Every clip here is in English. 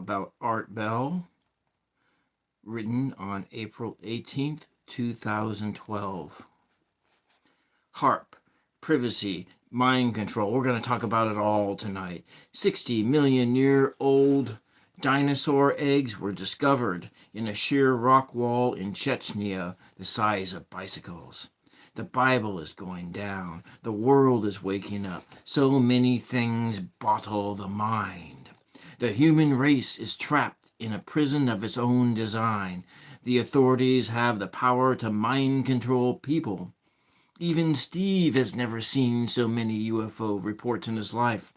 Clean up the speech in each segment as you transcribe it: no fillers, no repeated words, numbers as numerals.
about Art Bell, written on April 18th, 2012. HARP, privacy, mind control. We're going to talk about it all tonight. 60-million-year-old dinosaur eggs were discovered in a sheer rock wall in Chechnya, the size of bicycles. The Bible is going down. The world is waking up. So many things bottle the mind. The human race is trapped in a prison of its own design. The authorities have the power to mind control people. Even Steve has never seen so many UFO reports in his life.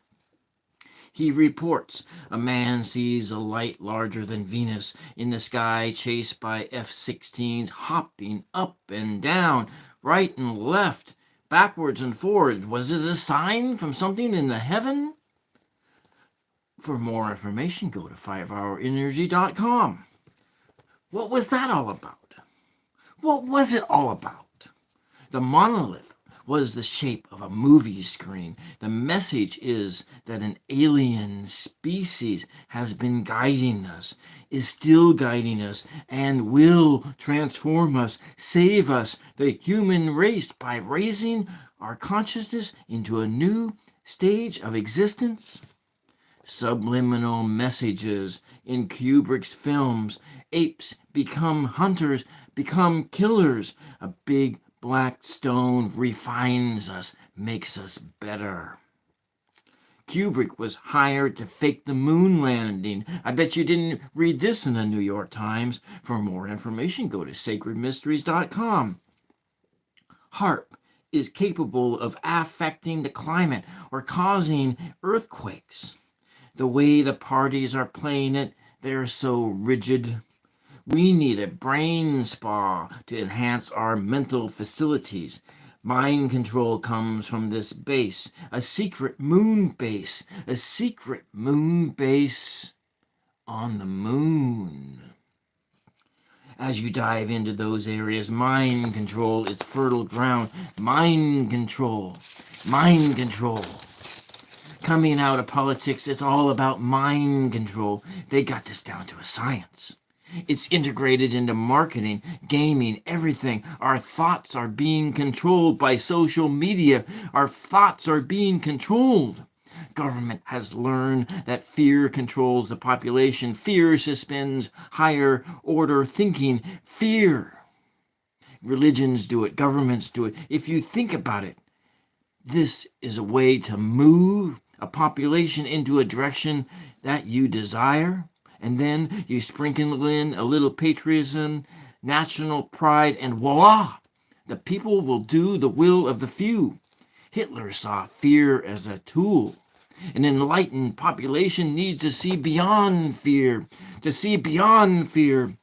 He reports a man sees a light larger than Venus in the sky chased by F-16s hopping up and down, right and left, backwards and forwards. Was it a sign from something in the heaven? For more information, go to 5hourenergy.com. What was that all about? What was it all about? The monolith was the shape of a movie screen. The message is that an alien species has been guiding us, is still guiding us, and will transform us, save us, the human race, by raising our consciousness into a new stage of existence. Subliminal messages in Kubrick's films. Apes become hunters, become killers. A big black stone refines us, makes us better. Kubrick was hired to fake the moon landing. I bet you didn't read this in the New York Times. For more information, go to sacredmysteries.com. HARP is capable of affecting the climate or causing earthquakes. The way the parties are playing it, they're so rigid. We need a brain spa to enhance our mental facilities. Mind control comes from this base, a secret moon base on the moon. As you dive into those areas, mind control is fertile ground. Mind control. Coming out of politics, it's all about mind control. They got this down to a science. It's integrated into marketing, gaming, everything. Our thoughts are being controlled by social media. Our thoughts are being controlled. Government has learned that fear controls the population. Fear suspends higher order thinking. Fear. Religions do it. Governments do it. If you think about it, this is a way to move a population into a direction that you desire. And then you sprinkle in a little patriotism, national pride, and voila! The people will do the will of the few. Hitler saw fear as a tool. An enlightened population needs to see beyond fear. The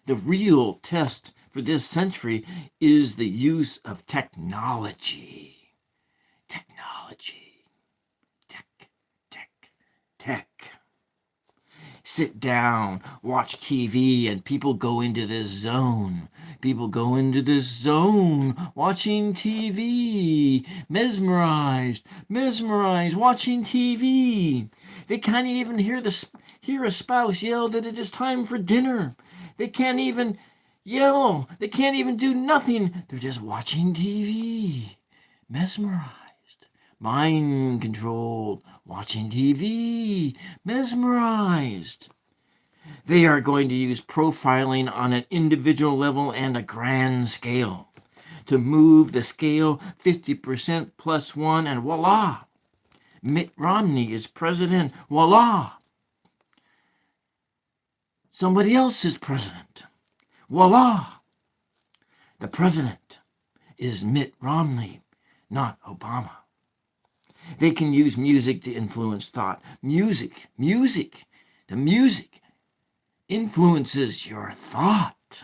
real test for this century is the use of technology. Tech. Sit down, watch TV, and people go into this zone. Watching TV. Mesmerized, watching TV. They can't even hear a spouse yell that it is time for dinner. They can't even yell. They can't even do nothing. They're just watching TV. Mesmerized. Mind controlled, watching TV, mesmerized. They are going to use profiling on an individual level and a grand scale. To move the scale 50% plus one, and voila! Mitt Romney is president. Voila! Somebody else is president. Voila! The president is Mitt Romney, not Obama. They can use music to influence thought. The music influences your thought.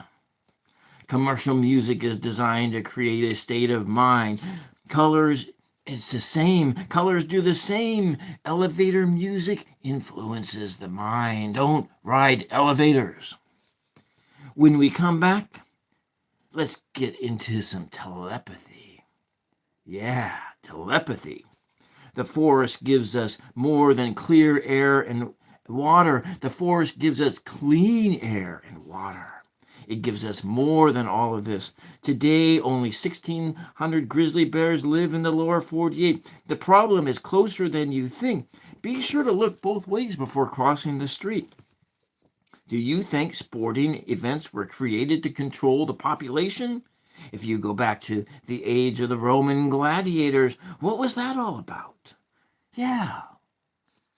Commercial music is designed to create a state of mind. Colors, it's the same. Colors do the same. Elevator music influences the mind. Don't ride elevators. When we come back, let's get into some telepathy. Yeah, telepathy. The forest gives us more than clear air and Water, the forest gives us clean air and water. It gives us more than all of this. Today, only 1,600 grizzly bears live in the lower 48. The problem is closer than you think. Be sure to look both ways before crossing the street. Do you think sporting events were created to control the population? If you go back to the age of the Roman gladiators, what was that all about? Yeah,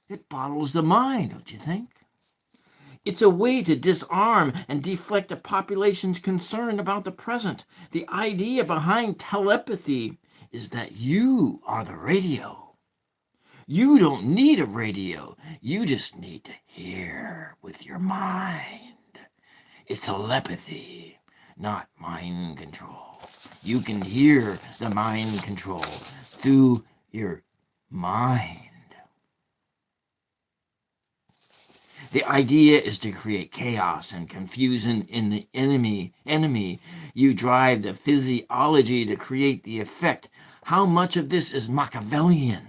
it boggles the mind, don't you think? It's a way to disarm and deflect a population's concern about the present. The idea behind telepathy is that you are the radio. You don't need a radio. You just need to hear with your mind. It's telepathy, not mind control. You can hear the mind control through your mind. The idea is to create chaos and confusion in the enemy. You drive the physiology to create the effect. How much of this is Machiavellian?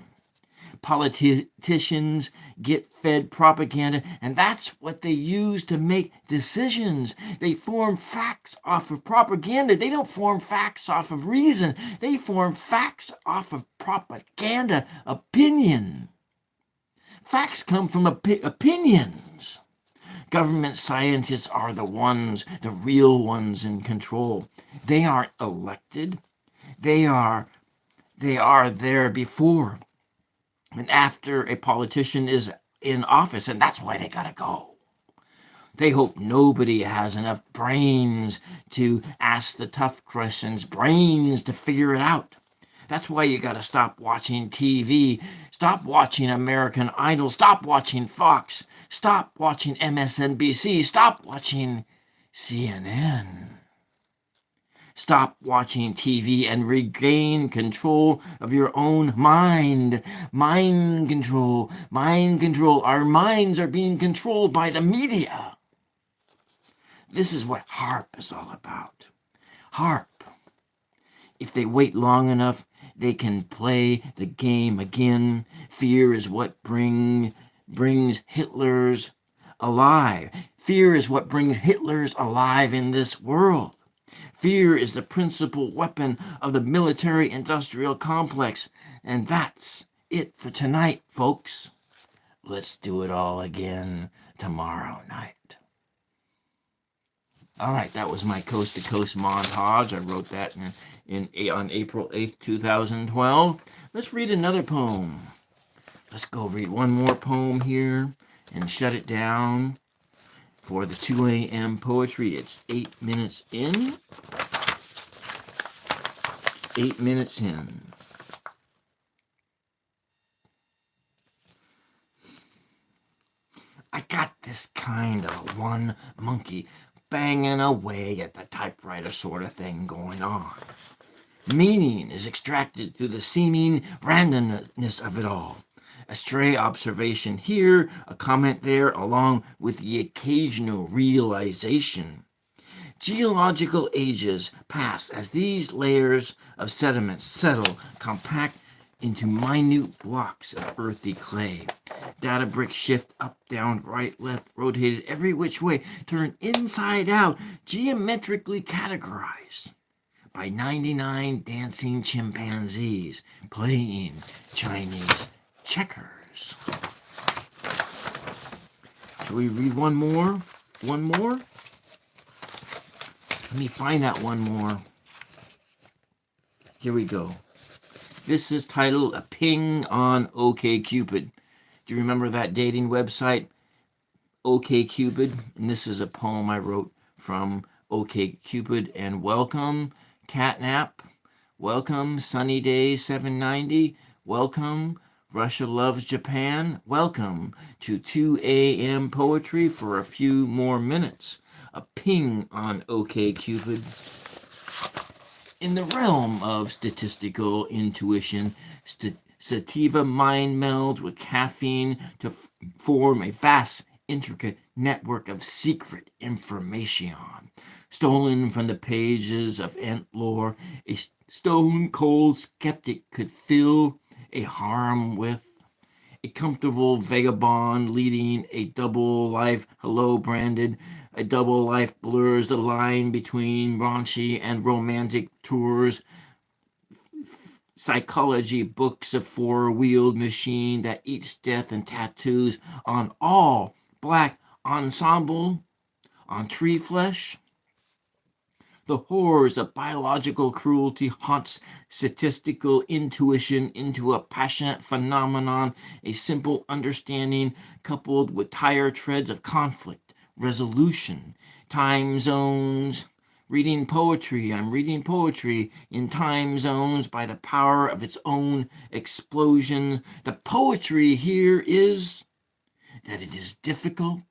Politicians get fed propaganda, and that's what they use to make decisions. They form facts off of propaganda. They don't form facts off of reason. They form facts off of propaganda, opinion. Facts come from opinions. Government scientists are the real ones in control. They aren't elected. They are there before and after a politician is in office, and that's why they gotta go. They hope nobody has enough brains to ask the tough questions, brains to figure it out. That's why you gotta stop watching TV, stop watching American Idol, stop watching Fox, stop watching MSNBC, stop watching CNN. Stop watching TV and regain control of your own mind. Mind control. Mind control. Our minds are being controlled by the media. This is what HARP is all about. HARP. If they wait long enough, they can play the game again. Fear is what brings Hitlers alive. Fear is what brings Hitlers alive in this world. Fear is the principal weapon of the military-industrial complex. And that's it for tonight, folks. Let's do it all again tomorrow night. All right, that was my coast-to-coast montage. I wrote that on April 8th, 2012. Let's read another poem. Let's go read one more poem here and shut it down. For the 2 a.m. poetry, it's 8 minutes in. 8 minutes in. I got this kind of one monkey banging away at the typewriter sort of thing going on. Meaning is extracted through the seeming randomness of it all. A stray observation here, a comment there, along with the occasional realization. Geological ages pass as these layers of sediment settle, compact into minute blocks of earthy clay. Data bricks shift up, down, right, left, rotated every which way, turned inside out, geometrically categorized by 99 dancing chimpanzees playing Chinese checkers. Shall we read one more? One more? Let me find that one more. Here we go. This is titled A Ping on OkCupid. Do you remember that dating website, OkCupid? And this is a poem I wrote from OkCupid. And welcome, Catnap. Welcome, Sunny Day 790. Welcome, Russia Loves Japan. Welcome to 2 a.m. poetry for a few more minutes. A ping on OkCupid. In the realm of statistical intuition, sativa mind melds with caffeine to form a vast, intricate network of secret information. Stolen from the pages of ant lore, a stone-cold skeptic could fill a harem with a comfortable vagabond leading a double life. Hello, Brandon. A double life blurs the line between raunchy and romantic tours. Psychology books, a four-wheeled machine that eats death, and tattoos on all black ensemble on tree flesh. The horrors of biological cruelty haunts statistical intuition into a passionate phenomenon, a simple understanding coupled with tire treads of conflict, resolution, time zones. Reading poetry, I'm reading poetry in time zones by the power of its own explosion. The poetry here is that it is difficult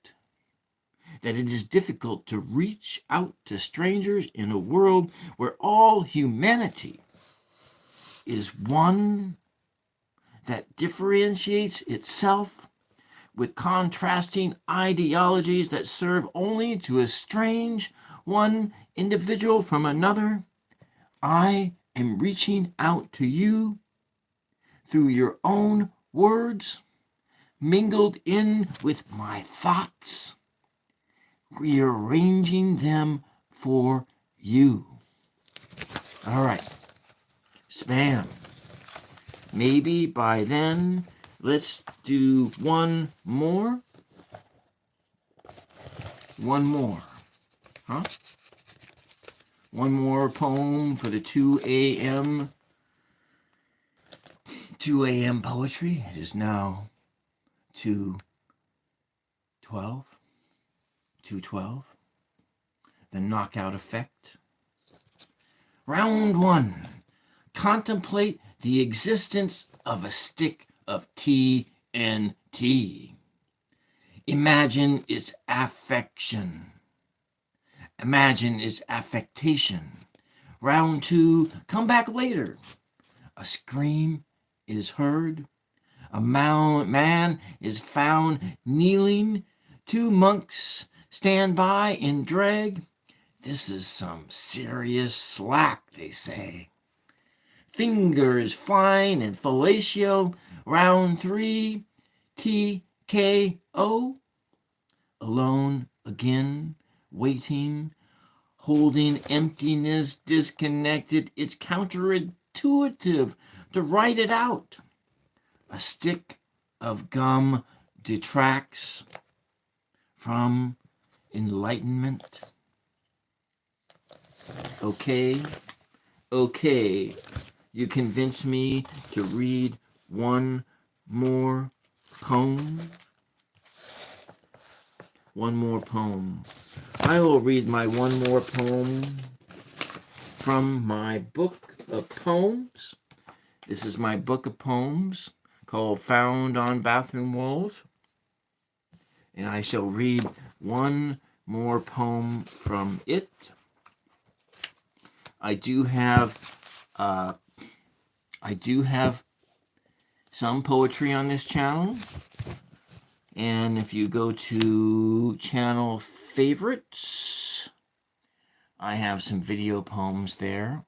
to reach out to strangers in a world where all humanity is one that differentiates itself with contrasting ideologies that serve only to estrange one individual from another. I am reaching out to you through your own words, mingled in with my thoughts, rearranging them for you. All right. Spam. Maybe by then, let's do one more. One more. Huh? One more poem for the 2 a.m. poetry. It is now 2:12. 2:12. The knockout effect. Round 1. Contemplate the existence of a stick of TNT. Imagine its affection. Imagine its affectation. Round 2. Come back later. A scream is heard. A man is found kneeling. 2 monks stand by in drag. This is some serious slack, they say. Fingers flying in fellatio. Round 3, TKO. Alone again, waiting, holding emptiness, disconnected. It's counterintuitive to write it out. A stick of gum detracts from enlightenment. Okay. You convince me to read one more poem. One more poem. I will read my one more poem from my book of poems. This is my book of poems called Found on Bathroom Walls. And I shall read one more poem from it. I do have some poetry on this channel. And if you go to channel favorites, I have some video poems there.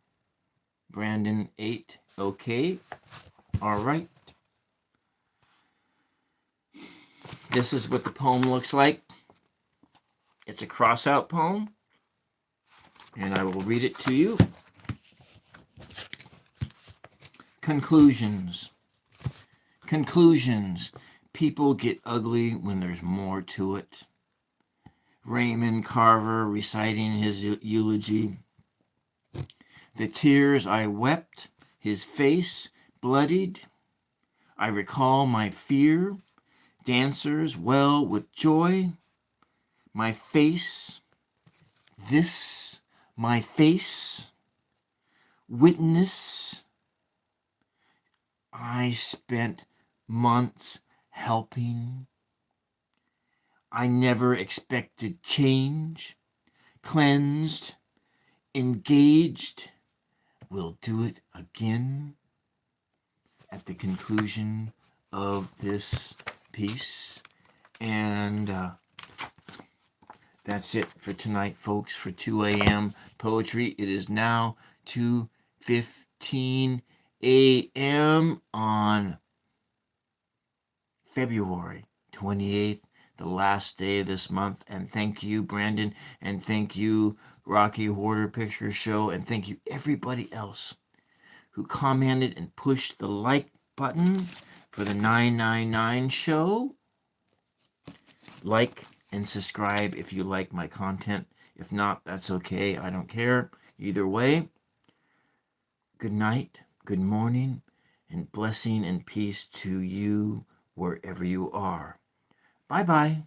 Brandon 8, okay. All right. This is what the poem looks like. It's a cross-out poem, and I will read it to you. Conclusions. People get ugly when there's more to it. Raymond Carver reciting his eulogy. The tears I wept, his face bloodied. I recall my fear, dancers well with joy. My face, my face, witness. I spent months helping. I never expected change. Cleansed, engaged. We'll do it again. At the conclusion of this piece. And that's it for tonight, folks, for 2 a.m. poetry. It is now 2:15 a.m. on February 28th, the last day of this month. And thank you, Brandon, and thank you, Rocky Horror Picture Show, and thank you, everybody else who commented and pushed the like button for the 999 show. Like and subscribe if you like my content. If not, that's okay. I don't care. Either way, good night, good morning, and blessing and peace to you wherever you are. Bye-bye.